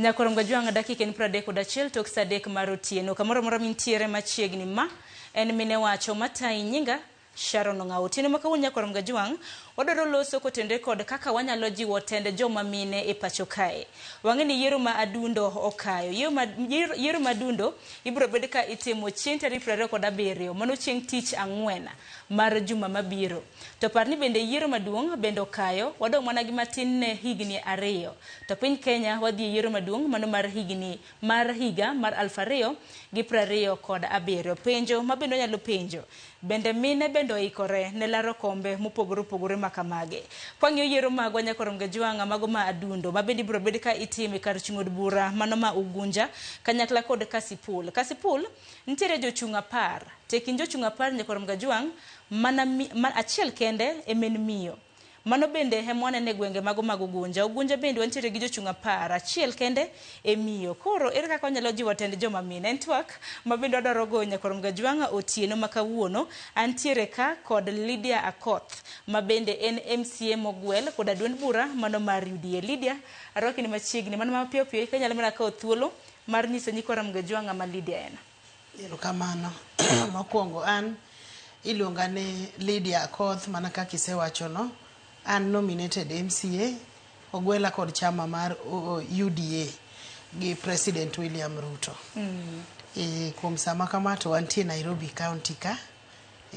Nyakorom Gajwang' dakika en 31 tok saa 3 mar otieno. Kamoro mora mintiere machiegni ma en mine wacho matai nyinga Sharon Ong'ao. Otieno ma kawuono Nyakorom Gajwang' wadwaro loso kotende kod kaka wanyalo jiwo tende joma mine e pacho kae. Wang'e ni yiero ma adundo okayo. Yiero ma adundo ibiro bed ka itimo chieng' tarik 27 mano chieng' tich ang'wen mar juma mabiro. To par ni bende yiero maduong' bende okayo, wadong' mana gi matin ne higni 2. To piny Kenya wadhi yiero maduong' mano mar higa mar 2027. Penjo mabende nyalo penjo, bende mine bende oikore ne laro kombe mopogore opogore makamage. Kwang'iyo yiero magwa Nyakorom Gajwang' mago ma adundo mabende ibiro bed ka itime kar chung' od bura mano ma Ugunja kanyakla kod Kasipul. Kasipul nitiere jochung' 10. Tekin jochung' 10 Nyakorom Gajwang' mana achiel kende emen miyo. Mano bende hemwanene gwenge mago mag Ugunja. Ugunja bende wantiere gi jochung' 10, achiel kende e miyo. Koro ere kaka wanyalo jiwo tend joma mine? En twak ma bende wadwaro go Nyakorom Gajwang' otieno ma kawuono. Antiere ka kod Lydia Akoth ma bende en MCA mogwel kod duond bura mano mar UDA. Lydia, arwaki ni machiegni mano mapiyo piyo kanyalo mana kawo thuolo mar nyiso Nyakorom Gajwang' ama Lydia en. Erokamano. Mokwongo an iluonga ni Lydia Akoth mana kaka isewacho no. An nominated MCA ogwela kod chama mar UDA gi President William Ruto. Kuom sama kama to wantie Nairobi County ka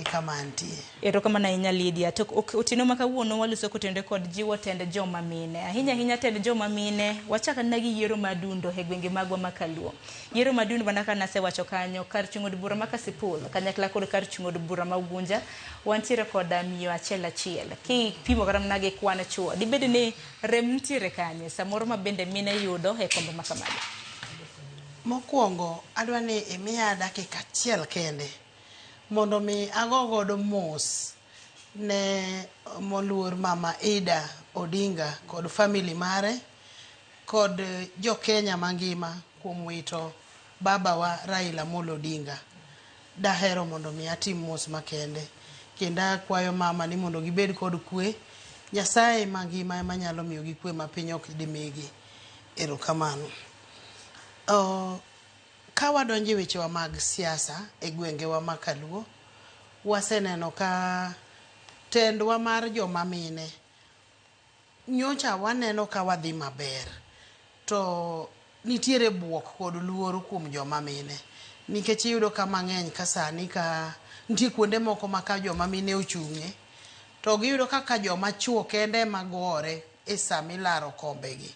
kama antie. Erokamano ahinya Lydia. To otieno ma kawuono waloso kotende kod jiwo tend joma mine. Ahinya tend joma mine wachaka na gi yiero madundo e gwenge magwa makaluo. Yiero madundo bana kana sewacho kanyo kar chung' od bura ma Kasipul kanyakla kod kar chung' od bura ma Ugunja wantiere kod miyo achiel. Ki pimo kata mana gi kwan chuo dibed ni rem nitiere kanye samoro ma bende mine yudo e kombe makamage. Mokwongo adwa ni imiya dakika achiel kende mondo mi agogodo mos ne moluor mama Ida Odinga kod family mare kod jo Kenya mangima kuom wito baba wa Raila Amolo Odinga. Dahero mondo mi atim mos makende kendo akwayo mama ni mondo gibed kod kwe. Nyasaye mangima ema nyalo miyo gi kwe ma piny ok dimigi. Erokamano. Ka wadonjo e wechewa mag siasa e gwengewa makaluo, waseneno ka tendwa mar joma mine nyocha waneno ka wadhi maber. To nitiere buok kod luoro kuom joma mine. Nikech iyudo ka mang'eny ka sani ka nitie kuonde moko ma ka joma mine ochung'e to giyudo ka joma chuo kende magore e sami laro kombegi.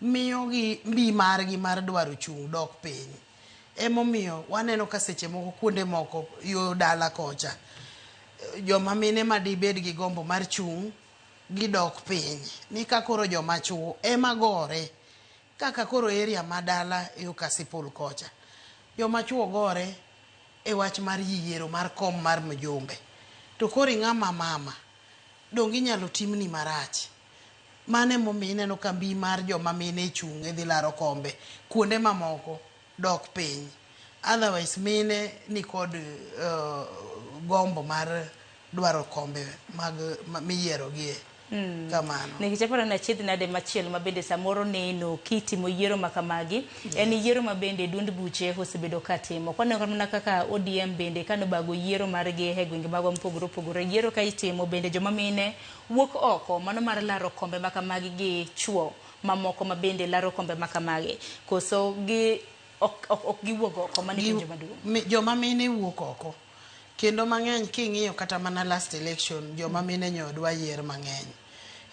Miyo gi mbi margi mar dwaro chung' dok piny. Emomiyo waneno ka seche moko kuonde moko yo dala kocha joma mine ma dibed gi gombo mar chung' gidok piny. Ni ka koro joma chuo ema gore kaka koro area madala yo Kasipul kocha. Joma chuo gore e wach mar yiero mar kom mar mjumbe. To koro ng'ama mama dongi nyalo timni marach. Mane momi ineno ka mbi mar joma mine chung' dhi laro kombe kuonde mamoko dok piny. Otherwise mine ni kod gombo mar dwaro kombe mag miyiero gie. Kamano. Nikichapara na chiedhi nade machielo mabende samoro neno kitimo yiero makamagi. En yiero mabende duond buche osebedo katimo. Kwaneno kamana kaka ODM bende kano bago yiero margi e gwenge magwa mopogore opogore. Yiero ka itimo bende joma mine wuok oko mano mar laro kombe makamagi gi chuo mamoko mabende laro kombe makamagi. Koso gi ok giwuok oko mani penjo maduong'. Joma mine wuok oko. Kendo mang'eny king'iyo kata mana last election joma mine nyodwa yier mang'eny.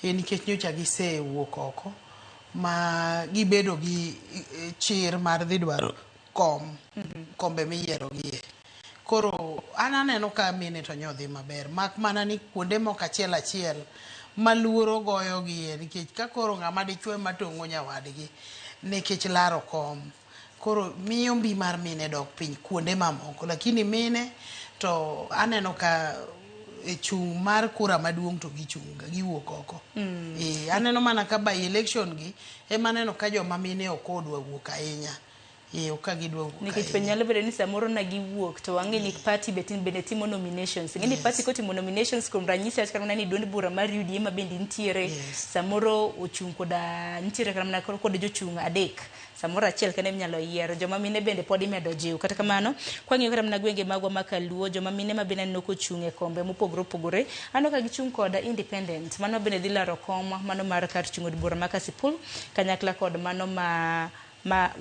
Nikech nyocha gise wuok oko ma gibedo gi chir mar dhi dwaro kombe miyiero gie. Koro aneno ka mine to nyodhi maber. Mak mana ni kuonde moko achiel maluoro goyo gie nikech ka koro ng'ama dichwe matong'o nyawadgi nikech laro kom. Koro miyo mbi mar mine dok piny kuonde mamoko. Lakini mine to aneno ka e chung' mar kura maduong' to gichunga giwuok oko. Aneno mana ka by election gi ema aneno ka joma mine ok odwa wuok ahinya. Oka gidwa wuok ahinya. Nikech nyalo bedo ni samoro na giwuok to wang'e ni party bende timo nominations. Ng'eni party kotimo nominations kuom ranyisi kata ni duond bura mar UDA ma bende nitiere samoro ochung' koda nitiere kata kod jochung' 3. samoro achiel kende minyalo yiero. Joma mine bende pod imedo jiw. Kata kamano, kwang'iyo kata mana gwenge magwa ma Kaluo, joma mine ma bende aneno kochung' e kombe mopogore opogore, aneno ka gichung' koda independent. Mano bende dhi laro kom, mano mar kar chung' od bura ma Kasipul, kanyakla kod mano ma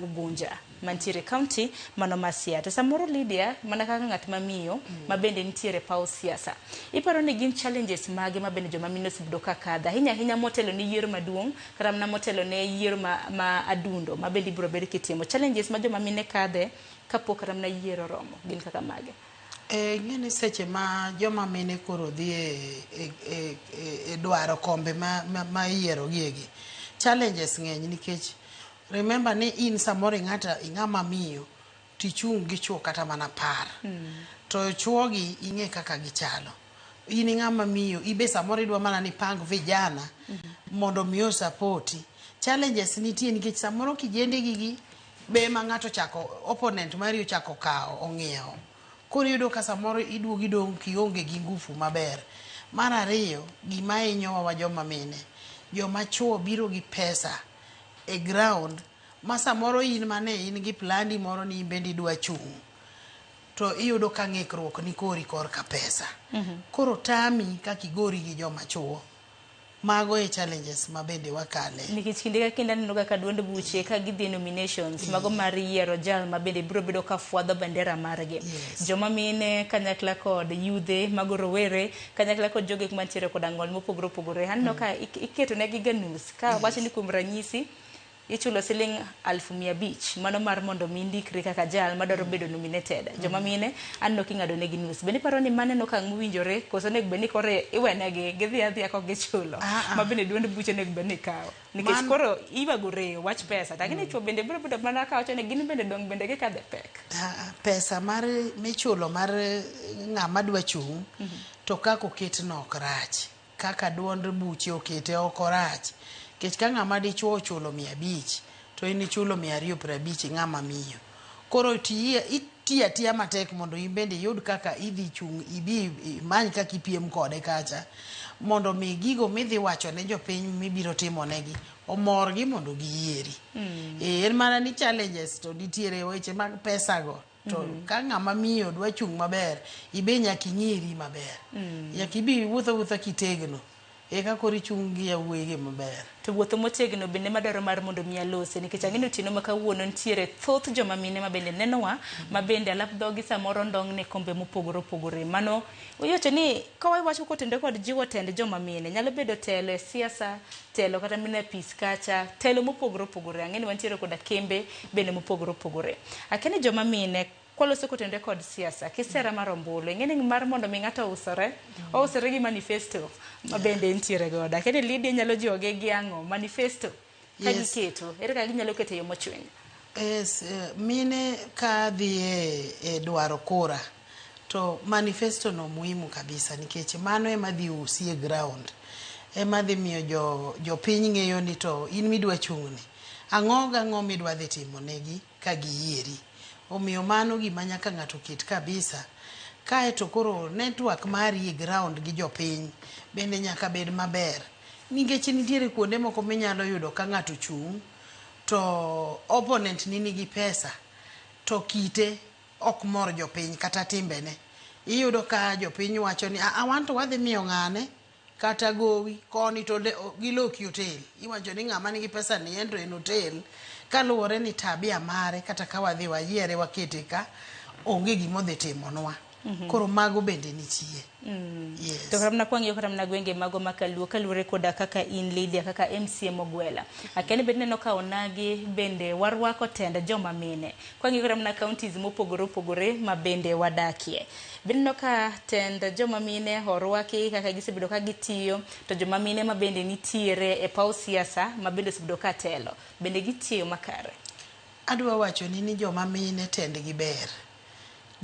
Ugunja mantiere county, mano ma Siaya. Samoro Lydia, mana kaka ng'at mamiyo ma bende nitiere paw siasa. Iparo ni gin challenges mage ma bende joma mine osebdo ka kadha. Hinya motelo ne yiero maduong', kata mana motelo ne yiero ma adundo, ma bende ibiro bedo kitimo. Challenges ma joma mine kadhe kapok kata mana yiero romo, gin kaka mage. Ng'eni seche ma joma mine koro dhi e dwaro kombe ma yiero giegi. Challenges ng'eny nikech remember ni in samoro ing'ama miyo tichung' gi chuo kata mana par. To chuogi ing'e kaka gichalo. In ing'ama miyo ibe samoro idwa mana ni pang vijana mondo miyo sapoti. Challenges nitie nikech samoro kijende gigi be ma ng'ato chako opponent mari ochako kawo ong'iewo. Koro yudo ka samoro iduogi dong' kionge gi ngufu maber. Mar ariyo, gima hinyowa wa joma mine, joma chuo biro gi pesa e ground ma samoro in mane in gi plandi moro ni bende idwa chung', to iyudo ka ng'ikruok ni kori kor ka pesa. Koro tami kaka igori gi joma chuo. Mago e challenges ma bende wakale. Nikech kinde ka kinde aneno kaka duond buche ka gidhi nominations, mago mar yiero jal ma bende biro bedo ka fwadho bandera margi. Joma mine kanyakla kod yudhe mago rowere, kanyakla kod jogo mantiere kod ang'ol mopogore opogore. Aneno ka iketo negi ganus, ka wacho ni kuom ranyisi ichulo siling 1,500, mano mar mondo mi ndikri kaka jal madwaro bedo nominated. Joma mine anno king'ado negi nus. Bende paro ni maneno ka ng'winjore koso nek beni kore iwenegi gidhi adhiya kok gichulo. Ma bende duond buche nek beni kawo. Nikech koro iwagore wach pesa. Lakini chuo bende biro bedo mana ka wacho ni gin bende dong bende gikadhe pek. Pesa mar michulo mar ng'ama dwa chung' to kako ketno ok rach. Kaka duond buche okete ok rach. Kech ka ng'ama dichuo chulo 500 to in ichulo 250 ng'ama miyo. Koro itiya matek mondo imbende yud kaka idhi chung' ibi many kaka ipiem kode kacha mondo mi gigo midhi wacho ne jopiny mibiro timo negi omorgi mondo giyieri. En mana ni challenges to nitiere weche mag pesa go. To ka ng'ama miyo dwa chung' maber, ibe nyaka ing'iri maber. Nyaka ibi wuotho kitegno. Eka kori chung' gi yawuoyi maber. To wuotho motegno bende madwaro mar mondo mi alose, nikech ang'eno otieno ma kawuono nitiere thoth joma mine ma bende nenowa, ma bende alap dhogi samoro ndong' ne kombe mopogore opogore. Mano uyocho ni kawawacho kotende kod jiwo tend joma mine, nyalo bedo telo e siasa, telo kata mine apis kacha, telo mopogore opogore. Ang'eno wantiere koda kembe bende mopogore opogore. Akeni joma mine kwaloso kotende kod siasa, kisera mar ombulu, ing'eni mar mondo mi ng'ato ousore gi manifesto ma bende ntiere goda. Kene Lydia nyalo jiwoge gi ang'o manifesto ka giketo, ere ka ginyalo keto yo mochwiny? Mine ka dhi e dwaro kura, to manifesto no muhimu kabisa, nikech mano ema dhi usi e ground. Ema dhi miyo jopiny ng'eyo ni to in midwa chung'ni. Ang'o midwa dhi timo negi ka giyieri. Omiyo mano gima nyaka ng'ato ket kabisa. Kae to koro network mari e ground gi jopiny bende nyaka bed maber. Nikech nitiere kuonde moko minyalo yudo ka ng'ato chung' to opponent ni nigi pesa to kite ok mor jopiny kata timbene. Iyudo ka jopiny wacho ni awan to wadhi miyo ng'ane kata gowi koni to giloki hotel. Iwacho ni ng'ama nigi pesa ni ento en hotel. Kaluwore ni tabia mare kata ka wadhi wayiere wakete ka onge gimodhi timonwa. Koro mago bende nitie. Yes. To karamna kwang'iyo karamna gwenge mago makaluo kalure koda kaka in Lydia kaka MCA Mogwela. Akeni bende neno ka onagi bende warwako tend joma mine. Kwang'iyo karamna counties mopogore opogore ma bende wadakie. Bende neno ka tend joma mine orwaki kaka gisebedo ka gitiyo, to joma mine ma bende nitiere e paw siasa ma bende osebedo ka telo. Bende gitiyo makare. Adwa wacho ni joma mine tend gi ber.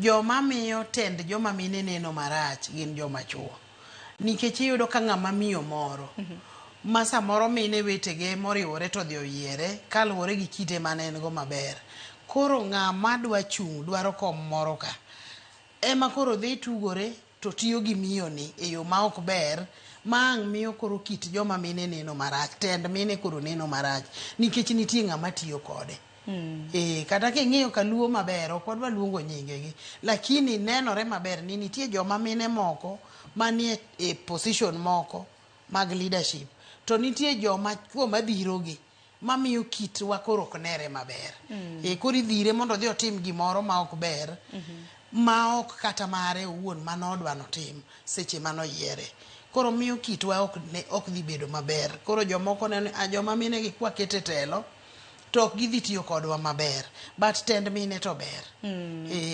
Joma miyo tend joma mine neno marach gin joma chuo. Nikech iyudo ka ng'ama miyo moro ma samoro mine wetege moriwore to dhi oyiere kaluwore gi kite mane en go maber. Koro ng'ama dwa chung' dwaro kom moro ka. Ema koro dhi tugore to tiyo gi miyo ni e yo ma ok ber, ma ang' miyo koro kit joma mine neno marach, tend mine koro neno marach nikech nitie ng'ama tiyo kode. Kata king'iyo Kaluo maber ok wadwa luongo nyingegi, lakini nenore maber ni nitie joma mine moko manie e position moko mag leadership, to nitie joma chuo madhirogi mamiyo kitwa koro ok nere maber. Koro idhire mondo odhi otim gimoro ma ok ber, ma ok kata mare owuon manodwa notim seche manoyiere. Koro miyo kitwa ok dhi bedo maber. Koro jomoko neno joma mine gi kwakete telo to ok gidhi tiyo kodwa maber, but tend mine to ber.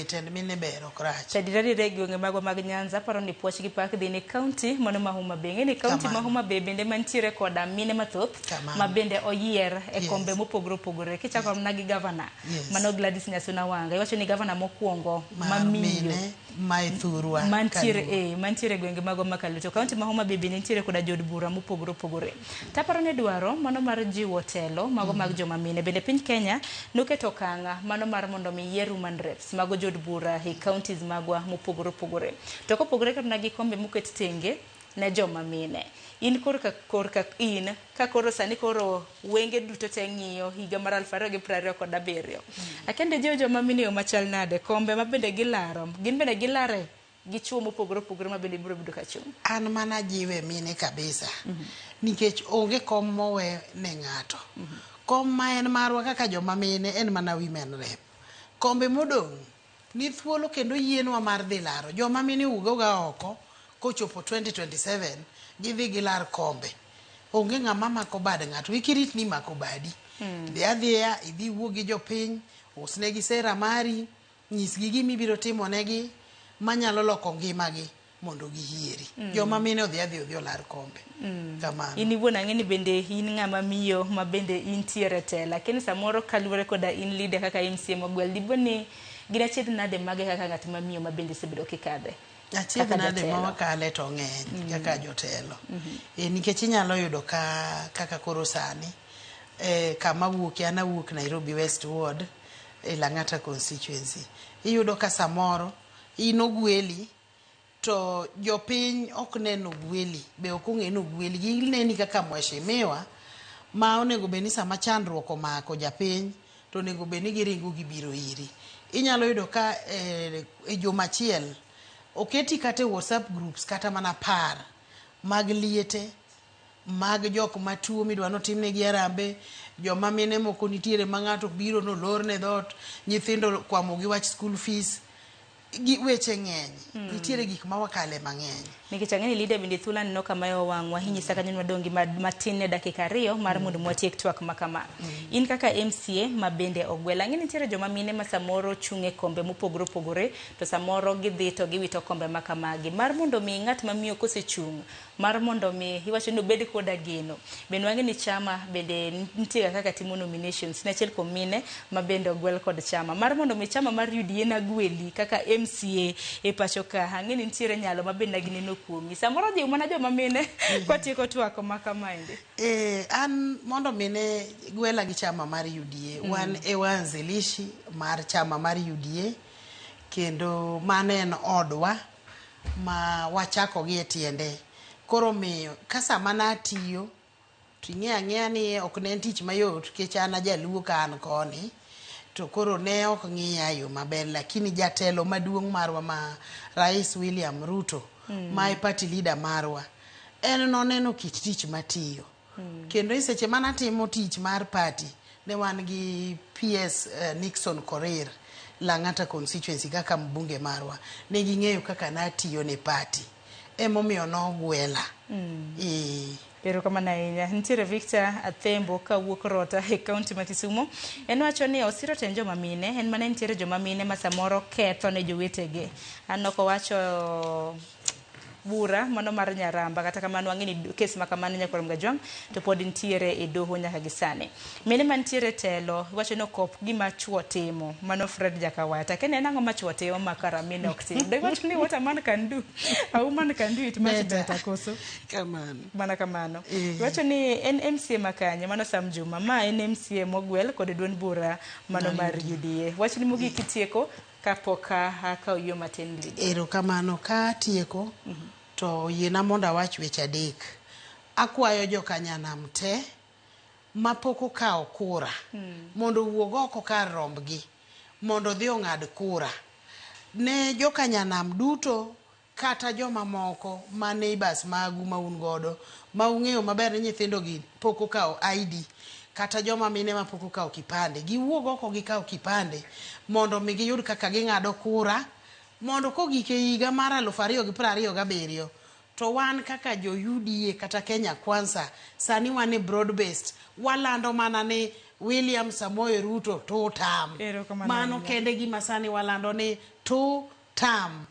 Tend mine ber ok rach. Chadirari gwenge magwa mag Nyanza paro ni puoch gi pak dhi ni county mono ma Homa Bay. Ng'eni county ma Homa Bay bende mantiere koda mine mathoth ma bende oyier e kombe mopogore opogore. Kichako na gi governor mano Gladys Nyasuna Wanga. Iwacho ni governor mokwongo mamiyo ma ithurwa mantiere gwenge magwa ma Kaluo. To county ma Homa Bay bende nitiere koda jod bura mopogore opogore. Taparo ni dwaro mano mar jiwo telo mago mag joma mine bende piny Kenya noketo kanga mano mar mondo mi yier human reps mago jod bura e counties magwa mopogore opogore. To kopogore kana gi kombe moket tenge ne joma mine. In korka in ka koro sani koro wenge duto te ng'iyo higa mar 2027. Akende joma mine yo machal nade kombe ma bende gilaro gin bende gilare gi chuo mopogore opogore ma bende biro bedo ka chung. An mana jiwe mine kabisa. Nikech onge kom mowe ne ng'ato. Kom ma en marwa kaka joma mine en mana women rep. Kombe modong' ni thuolo kendo yienwa mar dhi laro. Joma mine ugoga oko kochopo 2027 gidhi gilar kombe. Onge ng'ama mako bad ng'ato. Wikirit ni mako badi. Dhi adhiya idhi wuo gi jopiny, usnegi sera mari, nyisgi gimibiro timonegi manyalo loko ngimagi mondo gihieri. Joma mine odhi olar kombe. Kamano. In iwuon ang'eni bende in ng'ama miyo ma bende intiere tela. Lakini samoro kaluwore koda in leader kaka MCA Mogwel dibo ni gina chiedh nade mage kaka ng'at ma miyo ma bende sebedo kikadhe. Achiedh nade ma wakale to ng'eny kaka jotelo. Nikech inyalo yudo kaka koro sani kama wuokie an awuok Nairobi West Ward e Lang'ata constituency. Iyudo ka samoro in ogweli to jopiny ok neno gweli, be ok ong'eno gweli, gineni kaka mheshimiwa ma onego beni sama chandruok omako japiny to onego beni giringo gibiro iri. Inyalo yudo ka e juma achiel oketi kata WhatsApp groups kata mana par mag liete mag jok matuo midwa notimnegi arambe, joma mine moko nitiere ma ng'ato biro nolorne dhot, nyithindo kwamogi wach school fees, weche ng'eny. Nitiere gik ma wakale mang'eny. Nikech ang'eni leader bende thula neno kama yo wang'wa hinyisa kanyo madongi matin ne dakika 2 mar mondo mwatiek twak makama. In kaka MCA ma bende ogwel ang'eni nitiere joma mine ma samoro chung'e kombe mopogore opogore to samoro gidhi to giwito kombe makamagi. Mar mondo mi ng'at mamiyo kosechung' mar mondo mi iwacho ni obed koda geno. Bende wang'eni chama bende nitiere kaka timo nominations ne achiel kuom mine ma bende ogwel kod chama. Mar mondo mi chama mar UDA na gweli kaka MCA e pacho ka ang'eni nitiere nyalo ma bende gineno kuomi. Samoro dhi mana joma mine kwatieko twako makamaende. An mondo mine gwela gi chama mar UDA, wan e wanzilishi mar chama mar UDA, kendo mane en odwa ma wachako gi e tiende. Koro miyo kasa mana tiyo to ing'eya ni ok ne tich mayot kech an ajaluo ka an koni, to koro ne ok ng'iya yo maber, lakini jatelo maduong' marwa ma Rais William Ruto ma e party leader marwa en noneno kit tich matiyo. Kendo seche mana timo tich mar party ne wan gi PS Nixon Korir Lang'ata constituency kaka mbunge marwa, ne ging'eyo kaka natiyo ne party, emomiyo nogwela. Pero kama na inya nitiere Victor Athembo ka wuok Rota e county ma Kisumu. En wacho ni osiro ten joma mine, en mane nitiere joma mine ma samoro ketho ne jowetege. An ok wacho bura mano mar Nyaramba kata kamano ang'eni kes ma kamano nyakoro Mgajwang to pod nitiere e doho nyaka gisane. Mine mantiere telo wacho no kop gima chuo timo mano Fred Jakawata kene nang'o ma chuo timo makara mine ok tim. They wacho ni what a man can do a woman can do it much better koso kamano. Wacho ni en MCA makanye mano Sam Juma ma en MCA Mogwel kod duond bura mano mar UDA. Wacho ni mogi kitieko kapoka haka uyo matin lidi. Erokamano ka tieko to yiena mondo awach weche adek. Akwayo jokanyanam te mapok okawo kura mondo wuog oko kar rombgi mondo dhi ong'ad kura ne jokanyanam duto kata joma moko ma neighbors magu ma un godo ma ung'eyo maber ni nyithindo gi pok okawo ID kata joma mine ma pok okawo kipande giwuog oko gikawo kipande mondo mi giyud kaka ging'ado kura mondo kogike higa mar 2027 to wan kaka jo UDA kata Kenya Kwanza sani wan e broad based walando mana ni William Samoei Ruto two term mano kende gima sani walando ni two term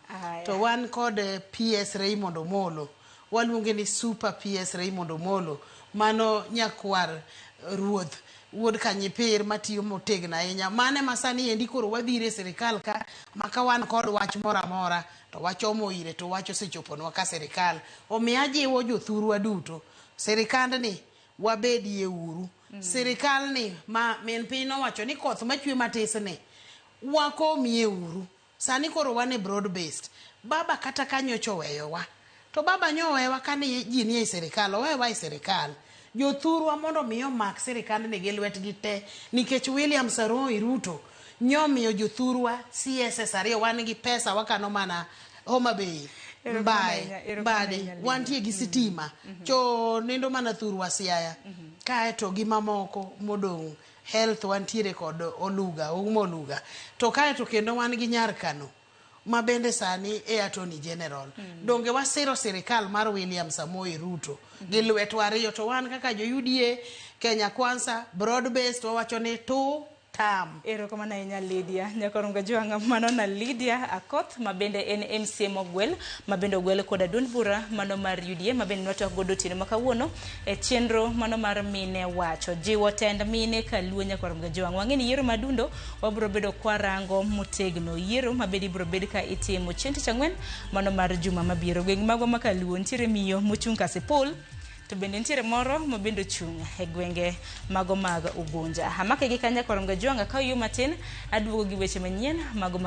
to wan kod PS Raymond Omolo waluonge ni super PS Raymond Omolo mano nyakwar ruoth wuod Kanyipir matiyo motegno ahinya mane masani endi koro wadhire sirikal ka maka wan kod wach moramora to wachomo ire to wacho sechoponwa ka sirikal omiya jiwo jothurwa duto sirikandni wabedie uru sirikal ni ma min piny nowacho ni koth machwe matisni wakomie uru sani koro wan e broad based baba kata kanyocho weyowa to baba nyowewa kani ji nie sirikal owewa e sirikal jothurwa mondo miyo mak sirikandni gi lwetgi te nikech William Samoei Ruto nyomiyo jothurwa CSS ariyo wan gi pesa wakano mana Homa Bay Bade wantie gi sitima cho nindo mana thurwa Siaya kae to gi mamoko modong health wantiere kod Oluga to kae to kendo wan gi Nyar Kano ma bende sani e Attorney General donge wasiro sirikal mar William Samoei Ruto gi lwetwa ariyo to wan kaka jo UDA Kenya Kwanza broad based wawacho ni two term. Erokamano ahinya Lydia nyakorunga jwanga mano na Lydia Akoth mabende en MCA mogwel mabende ogwel kod duond bura mano mar UDA mabende nwachako godo otieno makawuono e chenro mano mar mine wacho jiwo tend mine kaluo nyakorunga jwanga wang'eni yiero madundo wabro bedo kwarango motegno yiero mabedi bro bed ka itimo chieng' tich ang'wen mano mar juma mabiro gweng' magwa makaluo ntiere miyo mochung' ka Sipul to bende ntiere moro mabende chung' e gwenge mago mag Ugunja. Hamake gi kanya koromga jwanga ka yo matin aduogo gi weche manyien mago